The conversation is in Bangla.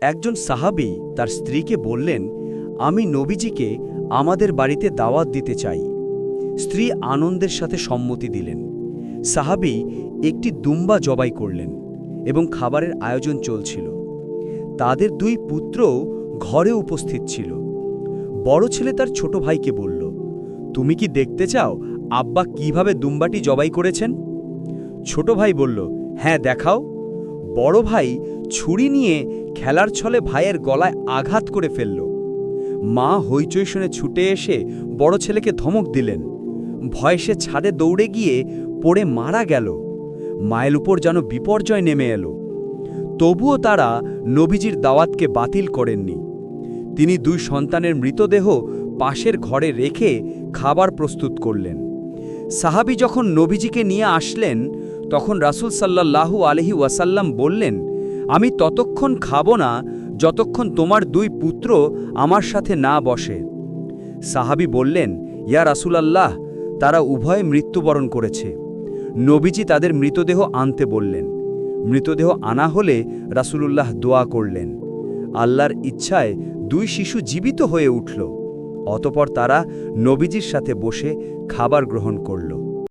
একজন সাহাবী তার স্ত্রীকে বললেন, আমি নবীজিকে আমাদের বাড়িতে দাওয়াত দিতে চাই। স্ত্রী আনন্দের সাথে সম্মতি দিলেন। সাহাবী একটি দুম্বা জবাই করলেন এবং খাবারের আয়োজন চলছিল। তাদের দুই পুত্রও ঘরে উপস্থিত ছিল। বড় ছেলে তার ছোট ভাইকে বলল, তুমি কি দেখতে চাও আব্বা কিভাবে দুম্বাটি জবাই করেছেন? ছোট ভাই বলল, হ্যাঁ দেখাও। বড় ভাই ছুরি নিয়ে খেলার ছলে ভাইয়ের গলায় আঘাত করে ফেলল। মা হইচই শুনে ছুটে এসে বড় ছেলেকে ধমক দিলেন। ভয়ে সে ছাদে দৌড়ে গিয়ে পড়ে মারা গেল। মায়ের উপর যেন বিপর্যয় নেমে এলো। তবুও তারা নবীজির দাওয়াতকে বাতিল করেননি। তিনি দুই সন্তানের মৃতদেহ পাশের ঘরে রেখে খাবার প্রস্তুত করলেন। সাহাবী যখন নবীজিকে নিয়ে আসলেন, তখন রাসূল সাল্লাল্লাহু আলাইহি ওয়াসাল্লাম বললেন, আমি ততক্ষণ খাব না যতক্ষণ তোমার দুই পুত্র আমার সাথে না বসে। সাহাবী বললেন, ইয়া রাসূলাল্লাহ, তারা উভয়ে মৃত্যুবরণ করেছে। নবীজি তাদের মৃতদেহ আনতে বললেন। মৃতদেহ আনা হলে রাসূলুল্লাহ দোয়া করলেন। আল্লাহর ইচ্ছায় দুই শিশু জীবিত হয়ে উঠল। অতঃপর তারা নবীজির সাথে বসে খাবার গ্রহণ করল।